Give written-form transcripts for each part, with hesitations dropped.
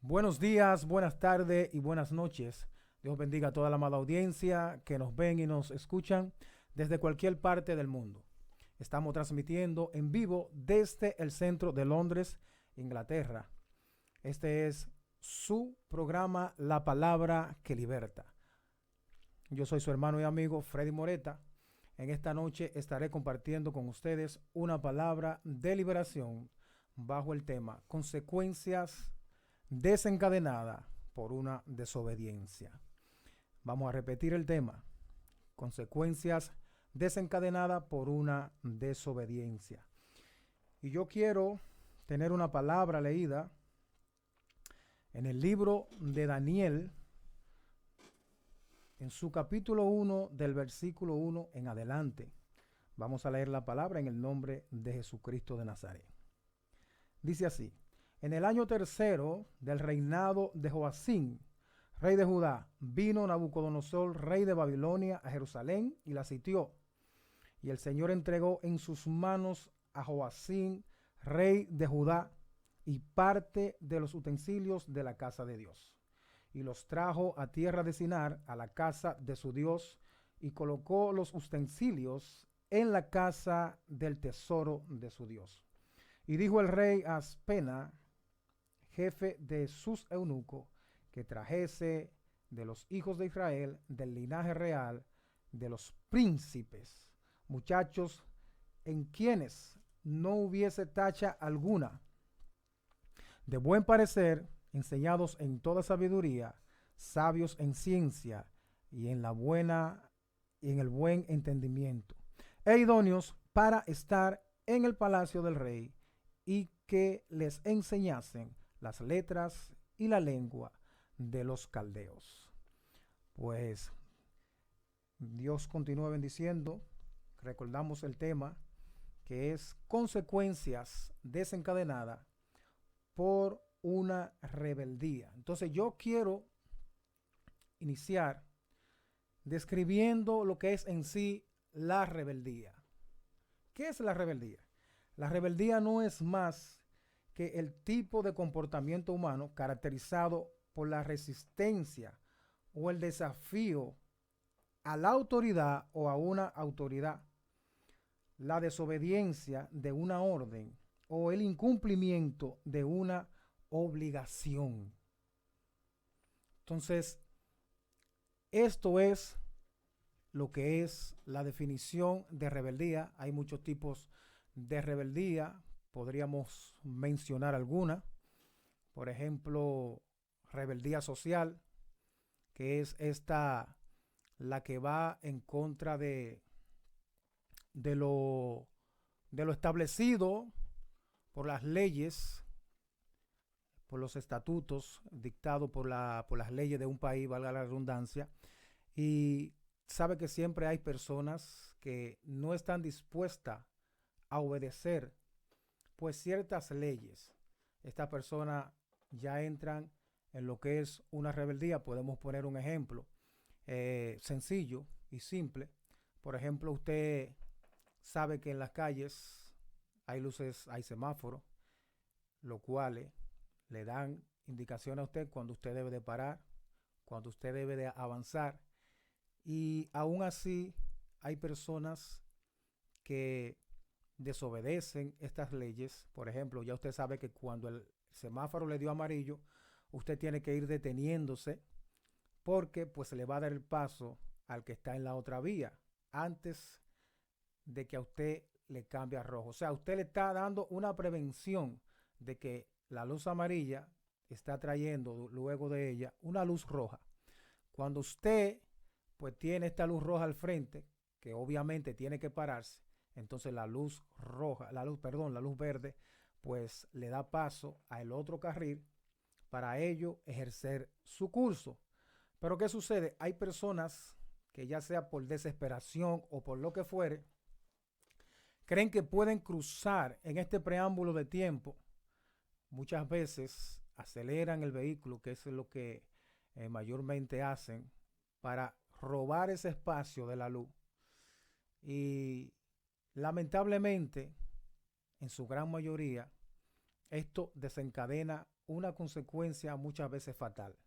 Buenos días, buenas tardes y buenas noches. Dios bendiga a toda la amada audiencia que nos ven y nos escuchan desde cualquier parte del mundo. Estamos transmitiendo en vivo desde el centro de Londres, Inglaterra. Este es su programa La Palabra que Liberta. Yo soy su hermano y amigo Freddy Moreta. En esta noche estaré compartiendo con ustedes una palabra de liberación bajo el tema consecuencias desencadenada por una desobediencia. Vamos a repetir el tema. Consecuencias desencadenadas por una desobediencia. Y yo quiero tener una palabra leída en el libro de Daniel, en su capítulo 1, del versículo 1 en adelante. Vamos a leer la palabra en el nombre de Jesucristo de Nazaret. Dice así: en el año tercero del reinado de Joacim, rey de Judá, vino Nabucodonosor, rey de Babilonia, a Jerusalén y la sitió. Y el Señor entregó en sus manos a Joacim, rey de Judá, y parte de los utensilios de la casa de Dios. Y los trajo a tierra de Sinar, a la casa de su Dios, y colocó los utensilios en la casa del tesoro de su Dios. Y dijo el rey a Aspena, jefe de sus eunucos, que trajese de los hijos de Israel, del linaje real, de los príncipes, muchachos en quienes no hubiese tacha alguna, de buen parecer, enseñados en toda sabiduría, sabios en ciencia y en el buen entendimiento, e idóneos para estar en el palacio del rey, y que les enseñasen las letras y la lengua de los caldeos. Pues Dios continúa bendiciendo. Recordamos el tema, que es consecuencias desencadenadas por una rebeldía. Entonces yo quiero iniciar describiendo lo que es en sí la rebeldía. ¿Qué es la rebeldía? La rebeldía no es más que el tipo de comportamiento humano caracterizado por la resistencia o el desafío a la autoridad o a una autoridad, la desobediencia de una orden o el incumplimiento de una obligación. Entonces, esto es lo que es la definición de rebeldía. Hay muchos tipos de rebeldía. Podríamos mencionar alguna. Por ejemplo, rebeldía social, que es esta la que va en contra de lo, de lo establecido por las leyes, por los estatutos dictados por las leyes de un país, valga la redundancia. Y sabe que siempre hay personas que no están dispuestas a obedecer pues ciertas leyes. Estas personas ya entran en lo que es una rebeldía. Podemos poner un ejemplo sencillo y simple. Por ejemplo, usted sabe que en las calles hay luces, hay semáforos, lo cual le dan indicación a usted cuando usted debe de parar, cuando usted debe de avanzar. Y aún así hay personas que desobedecen estas leyes. Por ejemplo, ya usted sabe que cuando el semáforo le dio amarillo, usted tiene que ir deteniéndose porque pues le va a dar el paso al que está en la otra vía antes de que a usted le cambie a rojo. O sea, usted le está dando una prevención de que la luz amarilla está trayendo luego de ella una luz roja. Cuando usted pues tiene esta luz roja al frente, que obviamente tiene que pararse, entonces la luz roja, la luz verde, pues le da paso al otro carril para ello ejercer su curso. Pero ¿qué sucede? Hay personas que, ya sea por desesperación o por lo que fuere, creen que pueden cruzar en este preámbulo de tiempo. Muchas veces aceleran el vehículo, que es lo que mayormente hacen, para robar ese espacio de la luz. Y lamentablemente, en su gran mayoría, esto desencadena una consecuencia muchas veces fatal.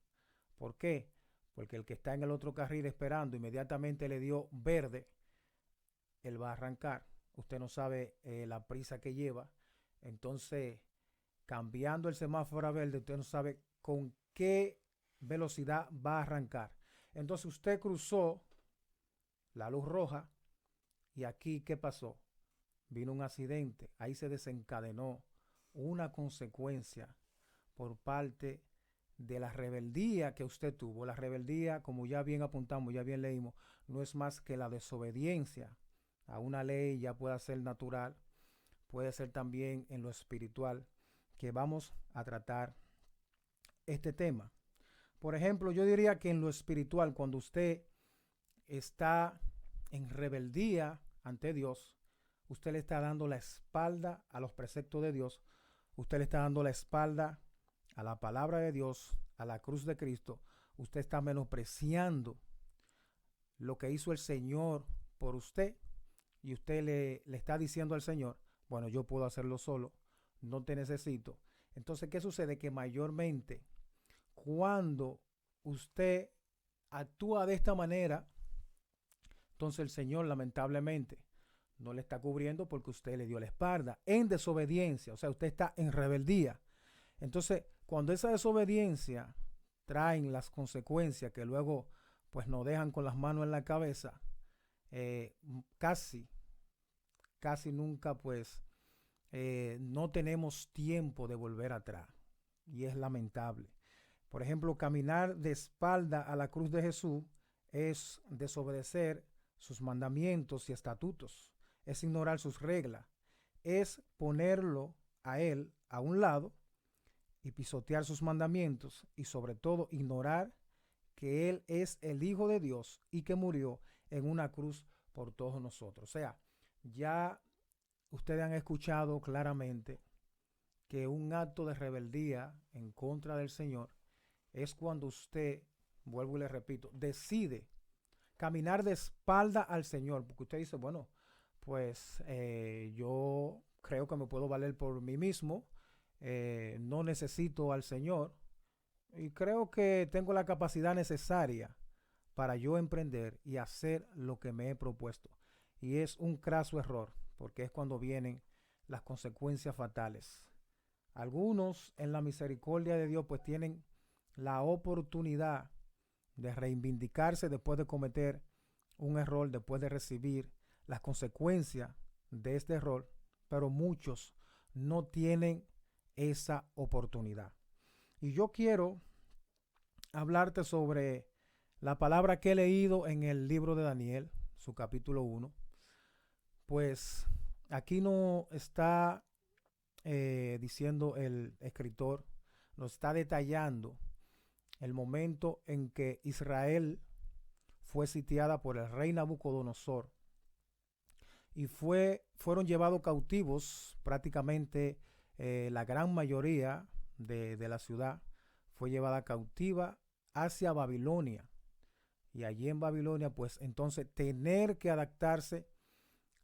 ¿Por qué? Porque el que está en el otro carril esperando inmediatamente le dio verde, él va a arrancar. Usted no sabe la prisa que lleva. Entonces, cambiando el semáforo a verde, usted no sabe con qué velocidad va a arrancar. Entonces usted cruzó la luz roja y aquí, ¿qué pasó? Vino un accidente. Ahí se desencadenó una consecuencia por parte de la rebeldía que usted tuvo. La rebeldía, como ya bien apuntamos, ya bien leímos, no es más que la desobediencia a una ley, ya pueda ser natural, puede ser también en lo espiritual, que vamos a tratar este tema. Por ejemplo, yo diría que en lo espiritual, cuando usted está en rebeldía ante Dios, usted le está dando la espalda a los preceptos de Dios, usted le está dando la espalda a la palabra de Dios, a la cruz de Cristo, usted está menospreciando lo que hizo el Señor por usted y usted le está diciendo al Señor, bueno, yo puedo hacerlo solo, no te necesito. Entonces, ¿qué sucede? Que mayormente cuando usted actúa de esta manera, entonces el Señor lamentablemente no le está cubriendo porque usted le dio la espalda en desobediencia, o sea, usted está en rebeldía. Entonces, cuando esa desobediencia traen las consecuencias que luego pues nos dejan con las manos en la cabeza, casi, casi nunca pues no tenemos tiempo de volver atrás y es lamentable. Por ejemplo, caminar de espalda a la cruz de Jesús es desobedecer sus mandamientos y estatutos, es ignorar sus reglas, es ponerlo a él a un lado y pisotear sus mandamientos y sobre todo ignorar que él es el Hijo de Dios y que murió en una cruz por todos nosotros. O sea, ya ustedes han escuchado claramente que un acto de rebeldía en contra del Señor es cuando usted, vuelvo y le repito, decide caminar de espalda al Señor, porque usted dice, bueno, pues yo creo que me puedo valer por mí mismo, no necesito al Señor y creo que tengo la capacidad necesaria para yo emprender y hacer lo que me he propuesto. Y es un craso error, porque es cuando vienen las consecuencias fatales. Algunos en la misericordia de Dios pues tienen la oportunidad de reivindicarse después de cometer un error, después de recibir las consecuencias de este error, pero muchos no tienen esa oportunidad. Y yo quiero hablarte sobre la palabra que he leído en el libro de Daniel, su capítulo 1. Pues aquí no está diciendo el escritor, nos está detallando el momento en que Israel fue sitiada por el rey Nabucodonosor y fueron llevados cautivos prácticamente la gran mayoría de la ciudad fue llevada cautiva hacia Babilonia. Y allí en Babilonia, pues entonces tener que adaptarse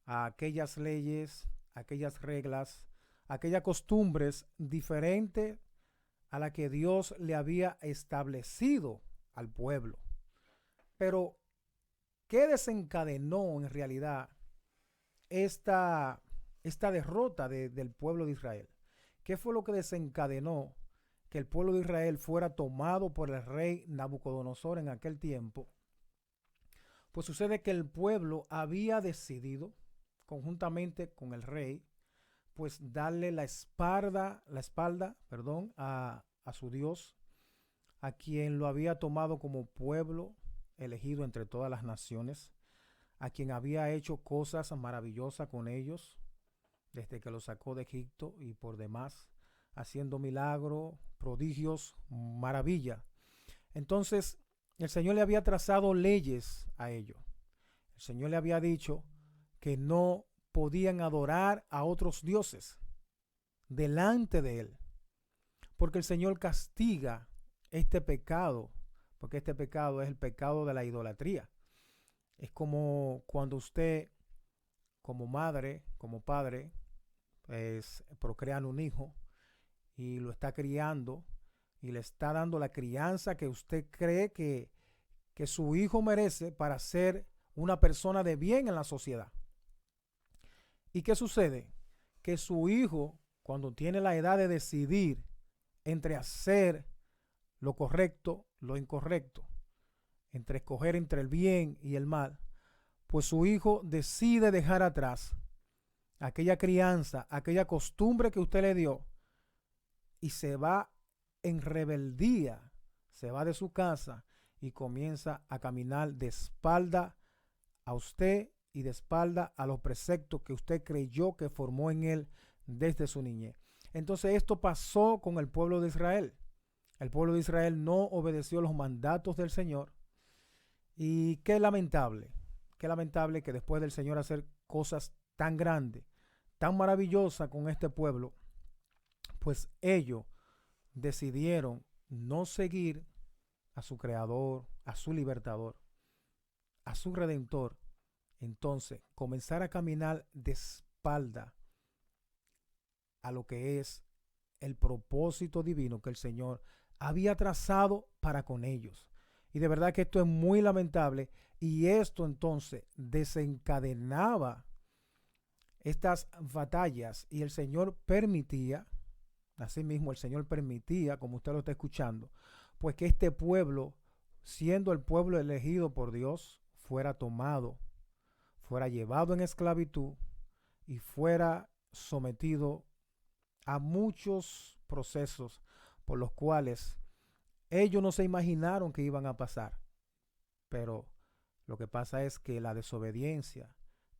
a aquellas leyes, aquellas reglas, aquellas costumbres diferentes a la que Dios le había establecido al pueblo. Pero, ¿qué desencadenó en realidad esta derrota del pueblo de Israel? ¿Qué fue lo que desencadenó que el pueblo de Israel fuera tomado por el rey Nabucodonosor en aquel tiempo? Pues sucede que el pueblo había decidido, conjuntamente con el rey, pues darle la espalda, a su Dios, a quien lo había tomado como pueblo elegido entre todas las naciones, a quien había hecho cosas maravillosas con ellos, desde que los sacó de Egipto y por demás, haciendo milagros, prodigios, maravilla. Entonces, el Señor le había trazado leyes a ellos. El Señor le había dicho que no podían adorar a otros dioses delante de Él, porque el Señor castiga este pecado, porque este pecado es el pecado de la idolatría. Es como cuando usted, como madre, como padre, pues procrean un hijo y lo está criando y le está dando la crianza que usted cree que su hijo merece para ser una persona de bien en la sociedad. ¿Y qué sucede? Que su hijo, cuando tiene la edad de decidir entre hacer lo correcto, lo incorrecto, entre escoger entre el bien y el mal, pues su hijo decide dejar atrás aquella crianza, aquella costumbre que usted le dio y se va en rebeldía, se va de su casa y comienza a caminar de espalda a usted y de espalda a los preceptos que usted creyó que formó en él desde su niñez. Entonces esto pasó con el pueblo de Israel. El pueblo de Israel no obedeció los mandatos del Señor y qué lamentable que después del Señor hacer cosas tan grandes, tan maravillosas con este pueblo, pues ellos decidieron no seguir a su creador, a su libertador, a su redentor. Entonces, comenzar a caminar de espalda a lo que es el propósito divino que el Señor había trazado para con ellos. Y de verdad que esto es muy lamentable y esto entonces desencadenaba estas batallas y el Señor permitía, asimismo el Señor permitía, como usted lo está escuchando, pues que este pueblo, siendo el pueblo elegido por Dios, fuera tomado, fuera llevado en esclavitud y fuera sometido a muchos procesos por los cuales ellos no se imaginaron que iban a pasar. Pero lo que pasa es que la desobediencia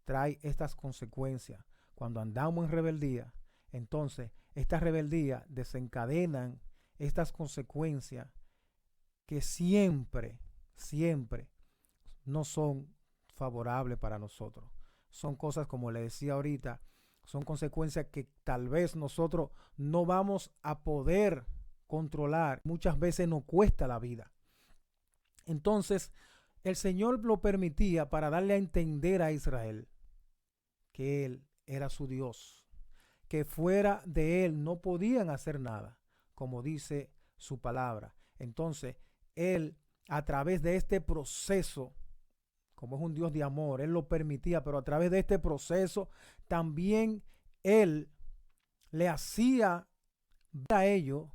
trae estas consecuencias. Cuando andamos en rebeldía, entonces estas rebeldías desencadenan estas consecuencias que siempre no son favorables para nosotros. Son cosas, como le decía ahorita, son consecuencias que tal vez nosotros no vamos a poder controlar. Muchas veces nos cuesta la vida. Entonces, el Señor lo permitía para darle a entender a Israel que Él era su Dios, que fuera de Él no podían hacer nada, como dice su palabra. Entonces, Él, a través de este proceso, como es un Dios de amor, Él lo permitía, pero a través de este proceso también Él le hacía ver a ellos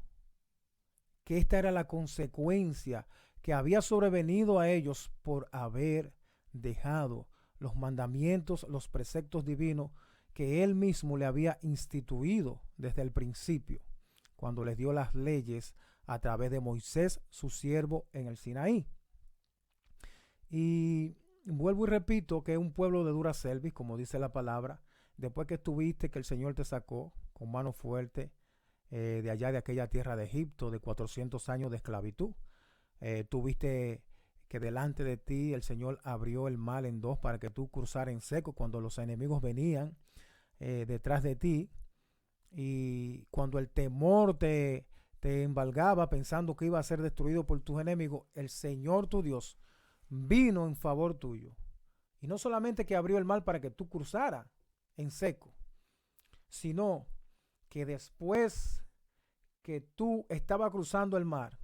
que esta era la consecuencia que había sobrevenido a ellos por haber dejado los mandamientos, los preceptos divinos que Él mismo le había instituido desde el principio, cuando les dio las leyes a través de Moisés, su siervo, en el Sinaí. Y vuelvo y repito que es un pueblo de dura cerviz, como dice la palabra, después que estuviste, que el Señor te sacó con mano fuerte de allá de aquella tierra de Egipto, de 400 años de esclavitud. Tuviste que delante de ti el Señor abrió el mar en dos para que tú cruzaras en seco cuando los enemigos venían detrás de ti, y cuando el temor te embargaba pensando que iba a ser destruido por tus enemigos, el Señor tu Dios vino en favor tuyo. Y no solamente que abrió el mar para que tú cruzaras en seco, sino que después que tú estabas cruzando el mar,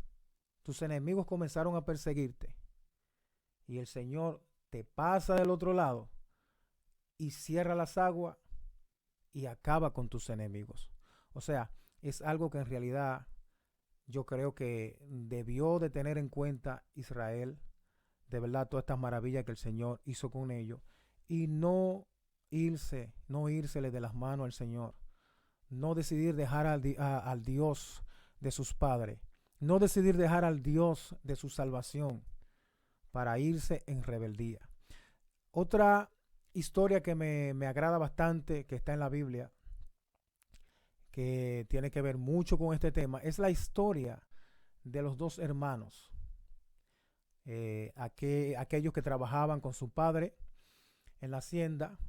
tus enemigos comenzaron a perseguirte. Y el Señor te pasa del otro lado y cierra las aguas y acaba con tus enemigos. O sea, es algo que en realidad yo creo que debió de tener en cuenta Israel, de verdad, todas estas maravillas que el Señor hizo con ellos, y no írsele de las manos al Señor, no decidir dejar al Dios de sus padres, no decidir dejar al Dios de su salvación para irse en rebeldía. Otra historia que me agrada bastante, que está en la Biblia, que tiene que ver mucho con este tema, es la historia de los dos hermanos, aquellos que trabajaban con su padre en la hacienda.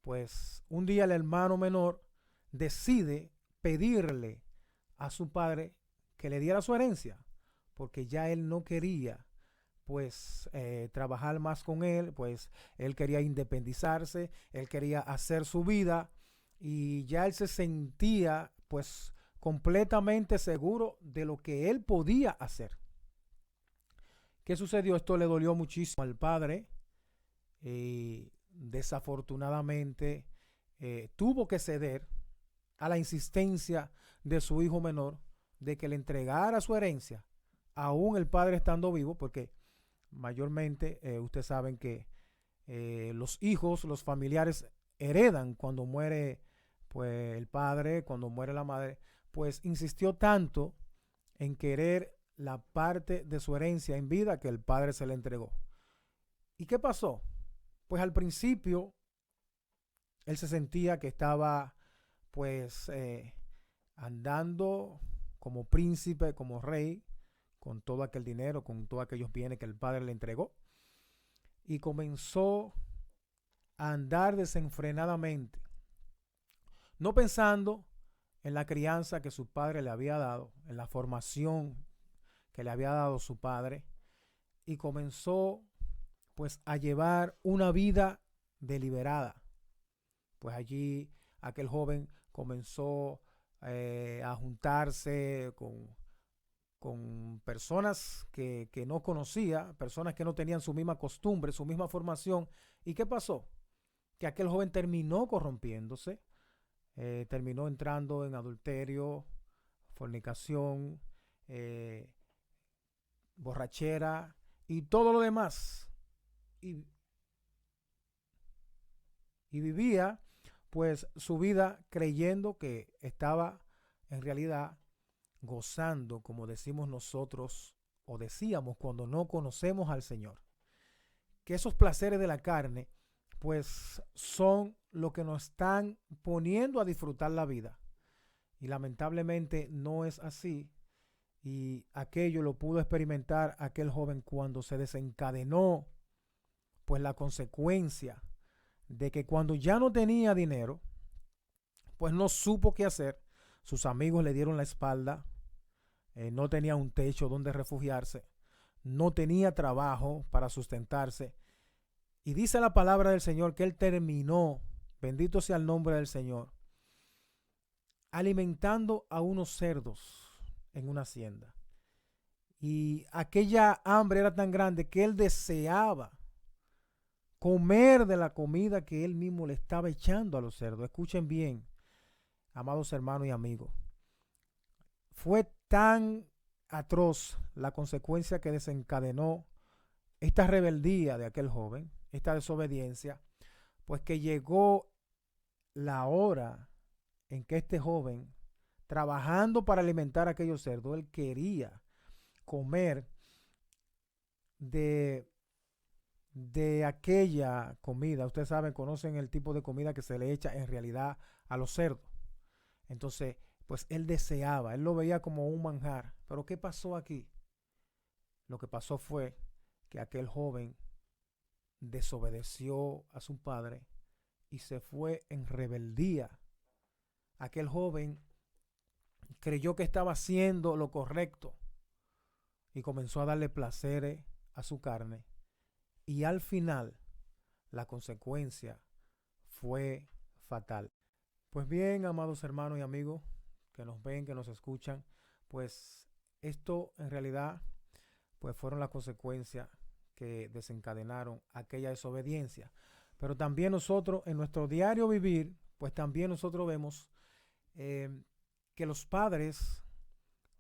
Pues un día el hermano menor decide pedirle a su padre que le diera su herencia, porque ya él no quería pues trabajar más con él, pues él quería independizarse, él quería hacer su vida y ya él se sentía pues completamente seguro de lo que él podía hacer. ¿Qué sucedió? Esto le dolió muchísimo al padre y desafortunadamente tuvo que ceder a la insistencia de su hijo menor de que le entregara su herencia, aún el padre estando vivo, porque mayormente ustedes saben que los hijos, los familiares heredan cuando muere pues el padre, cuando muere la madre. Pues insistió tanto en querer la parte de su herencia en vida que el padre se le entregó. ¿Y qué pasó? Pues al principio él se sentía que estaba pues andando como príncipe, como rey, con todo aquel dinero, con todos aquellos bienes que el padre le entregó. Y comenzó a andar desenfrenadamente, no pensando en la crianza que su padre le había dado, en la formación que le había dado su padre, y comenzó pues a llevar una vida deliberada. Pues allí aquel joven comenzó a juntarse con personas que no conocía, personas que no tenían su misma costumbre, su misma formación. ¿Y qué pasó? Que aquel joven terminó corrompiéndose, terminó entrando en adulterio, fornicación, eh, borrachera y todo lo demás. Y, y vivía pues su vida creyendo que estaba en realidad gozando, como decimos nosotros o decíamos cuando no conocemos al Señor, que esos placeres de la carne pues son lo que nos están poniendo a disfrutar la vida. Y lamentablemente no es así. Y aquello lo pudo experimentar aquel joven cuando se desencadenó pues la consecuencia de que cuando ya no tenía dinero, pues no supo qué hacer. Sus amigos le dieron la espalda, no tenía un techo donde refugiarse, no tenía trabajo para sustentarse. Y dice la palabra del Señor que él terminó, bendito sea el nombre del Señor, alimentando a unos cerdos en una hacienda. Y aquella hambre era tan grande que él deseaba comer de la comida que él mismo le estaba echando a los cerdos. Escuchen bien, amados hermanos y amigos. Fue tan atroz la consecuencia que desencadenó esta rebeldía de aquel joven, esta desobediencia, pues que llegó la hora en que este joven, trabajando para alimentar a aquellos cerdos, él quería comer de aquella comida. Ustedes saben, conocen el tipo de comida que se le echa en realidad a los cerdos. Entonces, pues él deseaba, él lo veía como un manjar. Pero ¿qué pasó aquí? Lo que pasó fue que aquel joven desobedeció a su padre y se fue en rebeldía. Aquel joven creyó que estaba haciendo lo correcto y comenzó a darle placeres a su carne. Y al final, la consecuencia fue fatal. Pues bien, amados hermanos y amigos que nos ven, que nos escuchan, pues esto en realidad pues fueron las consecuencias que desencadenaron aquella desobediencia. Pero también nosotros en nuestro diario vivir, pues también nosotros vemos que los padres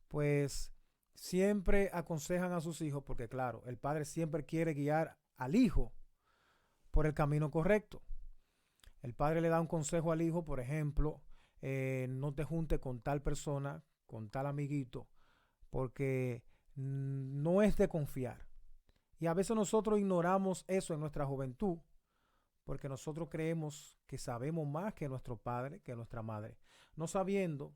pues siempre aconsejan a sus hijos, porque claro, el padre siempre quiere guiar al hijo por el camino correcto. El padre le da un consejo al hijo, por ejemplo, no te juntes con tal persona, con tal amiguito, porque no es de confiar. Y a veces nosotros ignoramos eso en nuestra juventud, porque nosotros creemos que sabemos más que nuestro padre, que nuestra madre, no sabiendo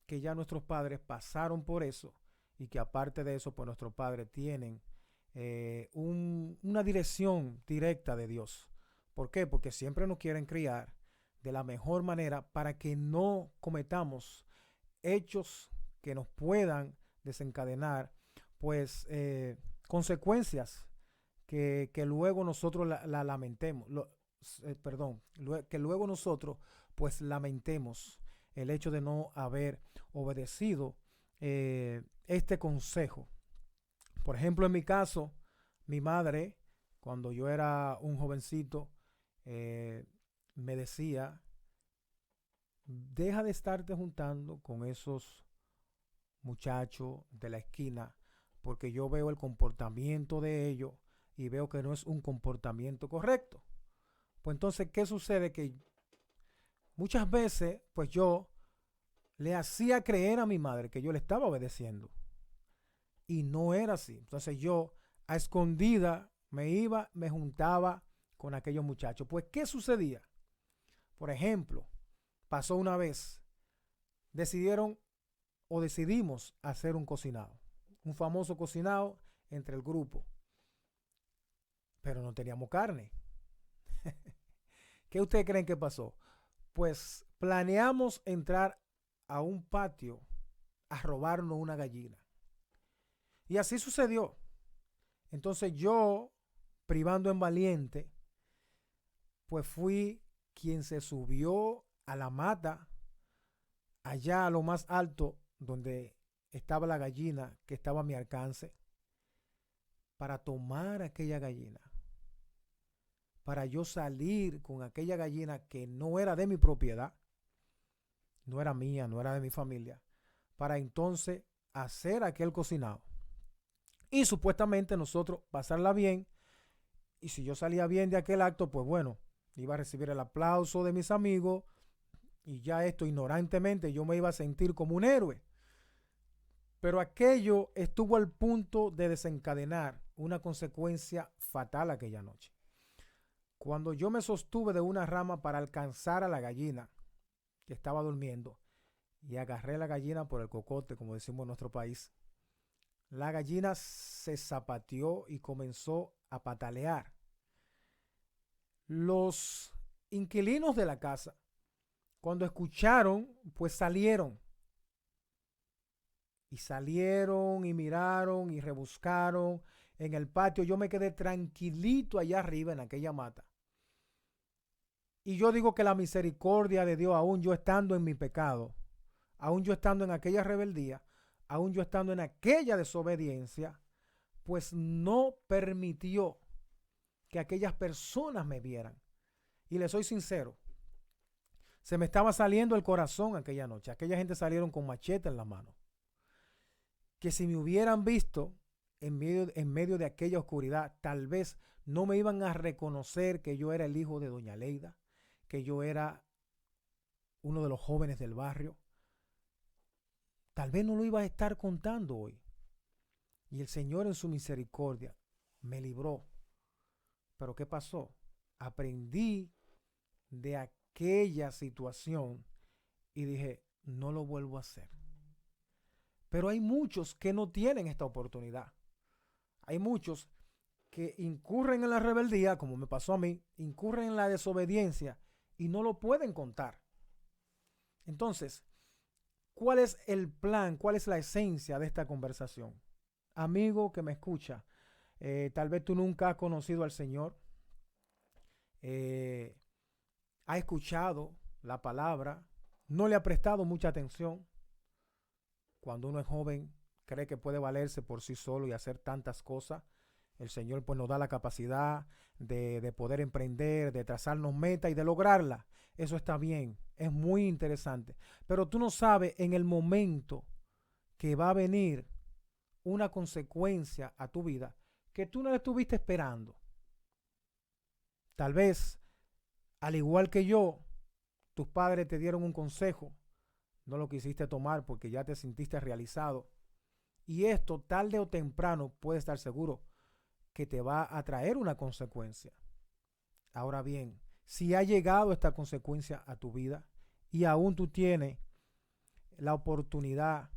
que ya nuestros padres pasaron por eso y que aparte de eso, pues nuestros padres tienen una dirección directa de Dios. ¿Por qué? Porque siempre nos quieren criar de la mejor manera para que no cometamos hechos que nos puedan desencadenar, pues, consecuencias que luego nosotros la lamentemos, perdón, que luego nosotros, pues, lamentemos el hecho de no haber obedecido este consejo. Por ejemplo, en mi caso, mi madre, cuando yo era un jovencito, me decía, deja de estarte juntando con esos muchachos de la esquina, porque yo veo el comportamiento de ellos y veo que no es un comportamiento correcto. Pues entonces, ¿qué sucede? Que muchas veces, pues yo le hacía creer a mi madre que yo le estaba obedeciendo. Y no era así. Entonces yo a escondida me iba, me juntaba con aquellos muchachos. Pues, ¿qué sucedía? Por ejemplo, pasó una vez, decidieron o decidimos hacer un cocinado. Un famoso cocinado entre el grupo. Pero no teníamos carne. ¿Qué ustedes creen que pasó? Pues planeamos entrar a un patio a robarnos una gallina. Y así sucedió. Entonces yo, privando en valiente, pues fui quien se subió a la mata, allá a lo más alto, donde estaba la gallina que estaba a mi alcance, para tomar aquella gallina, para yo salir con aquella gallina que no era de mi propiedad, no era mía, no era de mi familia, para entonces hacer aquel cocinado. Y supuestamente nosotros pasarla bien, y si yo salía bien de aquel acto, pues bueno, iba a recibir el aplauso de mis amigos, y ya esto ignorantemente yo me iba a sentir como un héroe. Pero aquello estuvo al punto de desencadenar una consecuencia fatal aquella noche. Cuando yo me sostuve de una rama para alcanzar a la gallina que estaba durmiendo y agarré la gallina por el cocote, como decimos en nuestro país, la gallina se zapateó y comenzó a patalear. Los inquilinos de la casa, cuando escucharon, pues salieron. Y salieron y miraron y rebuscaron en el patio. Yo me quedé tranquilito allá arriba en aquella mata. Y yo digo que la misericordia de Dios, aún yo estando en mi pecado, aún yo estando en aquella rebeldía, aún yo estando en aquella desobediencia, pues no permitió que aquellas personas me vieran. Y les soy sincero, se me estaba saliendo el corazón aquella noche. Aquella gente salieron con machete en la mano. Que si me hubieran visto en medio de aquella oscuridad, tal vez no me iban a reconocer que yo era el hijo de doña Leida, que yo era uno de los jóvenes del barrio. Tal vez no lo iba a estar contando hoy. Y el Señor en su misericordia me libró. Pero ¿qué pasó? Aprendí de aquella situación y dije, no lo vuelvo a hacer. Pero hay muchos que no tienen esta oportunidad. Hay muchos que incurren en la rebeldía, como me pasó a mí, incurren en la desobediencia y no lo pueden contar. Entonces, ¿cuál es el plan? ¿Cuál es la esencia de esta conversación? Amigo que me escucha, tal vez tú nunca has conocido al Señor, ha escuchado la palabra, no le ha prestado mucha atención. Cuando uno es joven, cree que puede valerse por sí solo y hacer tantas cosas. El Señor pues nos da la capacidad de poder emprender, de trazarnos metas y de lograrla. Eso está bien, es muy interesante. Pero tú no sabes en el momento que va a venir una consecuencia a tu vida que tú no la estuviste esperando. Tal vez, al igual que yo, tus padres te dieron un consejo, no lo quisiste tomar porque ya te sentiste realizado. Y esto, tarde o temprano, puedes estar seguro que te va a traer una consecuencia. Ahora bien, si ha llegado esta consecuencia a tu vida y aún tú tienes la oportunidad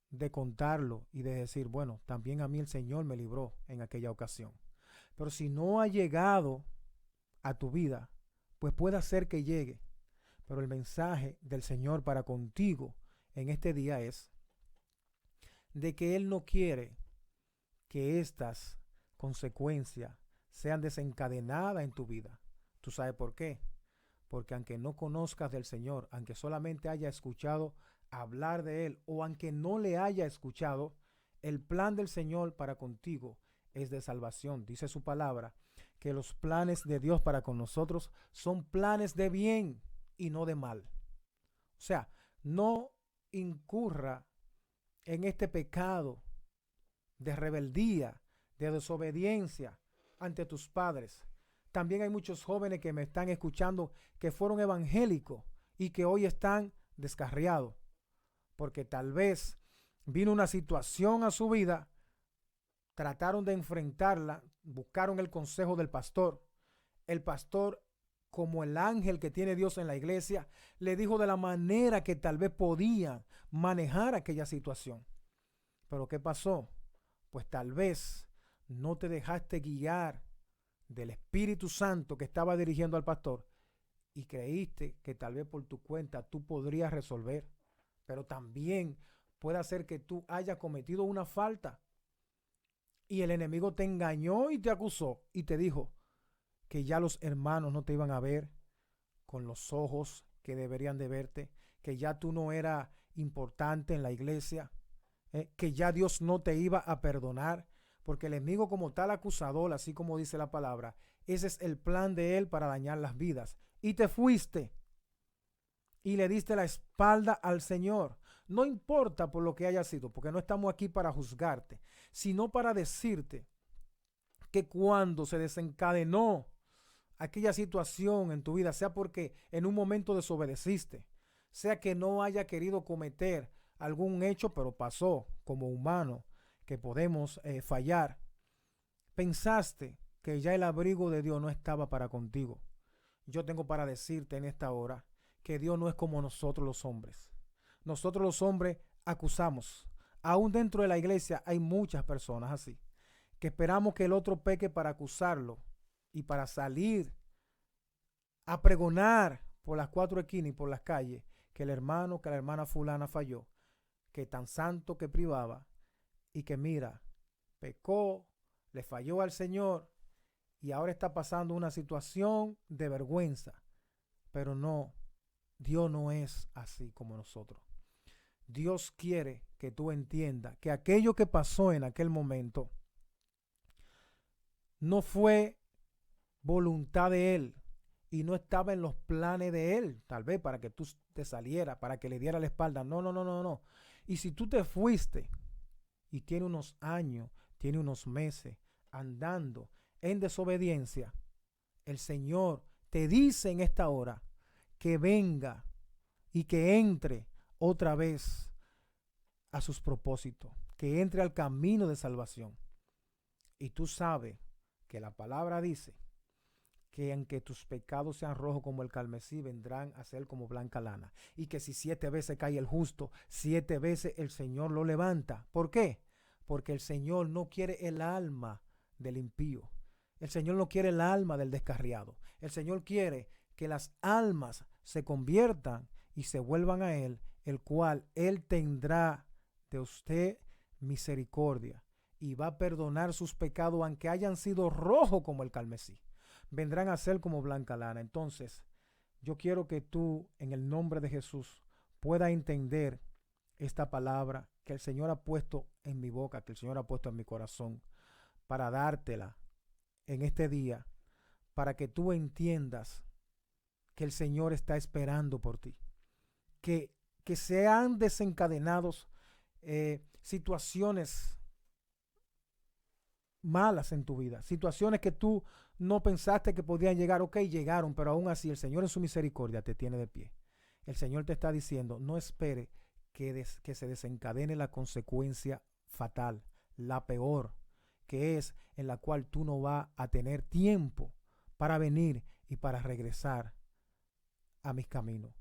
de contarlo y de decir, bueno, también a mí el Señor me libró en aquella ocasión. Pero si no ha llegado a tu vida, pues puede ser que llegue. Pero el mensaje del Señor para contigo en este día es de que Él no quiere que estas consecuencias sean desencadenadas en tu vida. ¿Tú sabes por qué? porque aunque no conozcas del Señor, aunque solamente haya escuchado hablar de Él, o aunque no le haya escuchado, el plan del Señor para contigo es de salvación. Dice su palabra que los planes de Dios para con nosotros son planes de bien y no de mal. O sea, no incurra en este pecado de rebeldía, de desobediencia ante tus padres. También hay muchos jóvenes que me están escuchando que fueron evangélicos y que hoy están descarriados, porque tal vez vino una situación a su vida, trataron de enfrentarla, buscaron el consejo del pastor. El pastor, como el ángel que tiene Dios en la iglesia, le dijo de la manera que tal vez podía manejar aquella situación. Pero ¿qué pasó? Pues tal vez no te dejaste guiar del Espíritu Santo que estaba dirigiendo al pastor y creíste que tal vez por tu cuenta tú podrías resolver, pero también puede ser que tú hayas cometido una falta y el enemigo te engañó y te acusó y te dijo que ya los hermanos no te iban a ver con los ojos que deberían de verte, que ya tú no eras importante en la iglesia, que ya Dios no te iba a perdonar, porque el enemigo como tal acusador, así como dice la palabra, ese es el plan de él para dañar las vidas. Y te fuiste y le diste la espalda al Señor. No importa por lo que haya sido, porque no estamos aquí para juzgarte, sino para decirte que cuando se desencadenó aquella situación en tu vida, sea porque en un momento desobedeciste, sea que no haya querido cometer algún hecho, pero pasó como humano, que podemos fallar, pensaste que ya el abrigo de Dios no estaba para contigo. Yo tengo para decirte en esta hora que Dios no es como nosotros los hombres. Nosotros los hombres acusamos. Aún dentro de la iglesia hay muchas personas así, que esperamos que el otro peque para acusarlo y para salir a pregonar por las cuatro esquinas y por las calles que el hermano, que la hermana fulana falló, que tan santo que privaba y que mira, pecó, le falló al Señor y ahora está pasando una situación de vergüenza. Pero no, Dios no es así como nosotros. Dios quiere que tú entiendas que aquello que pasó en aquel momento no fue voluntad de Él y no estaba en los planes de Él, tal vez para que tú te salieras, para que le diera la espalda. No, no, no, no, no. Y si tú te fuiste y tiene unos años, tiene unos meses andando en desobediencia, el Señor te dice en esta hora que venga y que entre otra vez a sus propósitos, que entre al camino de salvación. Y tú sabes que la palabra dice que aunque tus pecados sean rojos como el carmesí, vendrán a ser como blanca lana. Y que si 7 veces cae el justo, 7 veces el Señor lo levanta. ¿Por qué? Porque el Señor no quiere el alma del impío. El Señor no quiere el alma del descarriado. El Señor quiere que las almas se conviertan y se vuelvan a Él, el cual Él tendrá de usted misericordia y va a perdonar sus pecados aunque hayan sido rojos como el carmesí. Vendrán a ser como blanca lana. Entonces, yo quiero que tú, en el nombre de Jesús, puedas entender esta palabra que el Señor ha puesto en mi boca, que el Señor ha puesto en mi corazón, para dártela en este día, para que tú entiendas que el Señor está esperando por ti, que se han desencadenados situaciones malas en tu vida, situaciones que tú no pensaste que podían llegar, ok, llegaron, pero aún así el Señor en su misericordia te tiene de pie. El Señor te está diciendo, no espere que se desencadene la consecuencia fatal, la peor, que es en la cual tú no vas a tener tiempo para venir y para regresar a mis caminos,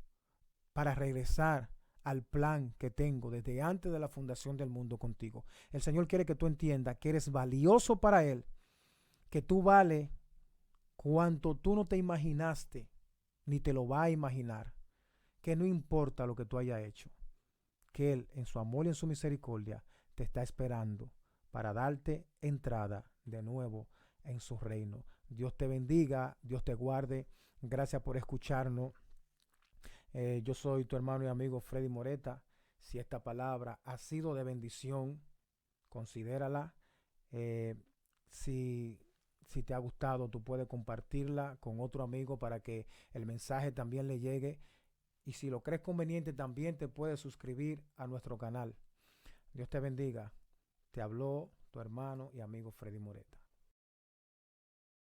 para regresar al plan que tengo desde antes de la fundación del mundo contigo. El Señor quiere que tú entiendas que eres valioso para Él, que tú vales cuanto tú no te imaginaste, ni te lo vas a imaginar, que no importa lo que tú hayas hecho, que Él en su amor y en su misericordia te está esperando para darte entrada de nuevo en su reino. Dios te bendiga, Dios te guarde. Gracias por escucharnos. Yo soy tu hermano y amigo Freddy Moreta. Si esta palabra ha sido de bendición, considérala. Eh, si, si te ha gustado, tú puedes compartirla con otro amigo para que el mensaje también le llegue. Y si lo crees conveniente, también te puedes suscribir a nuestro canal. Dios te bendiga. Te habló tu hermano y amigo Freddy Moreta.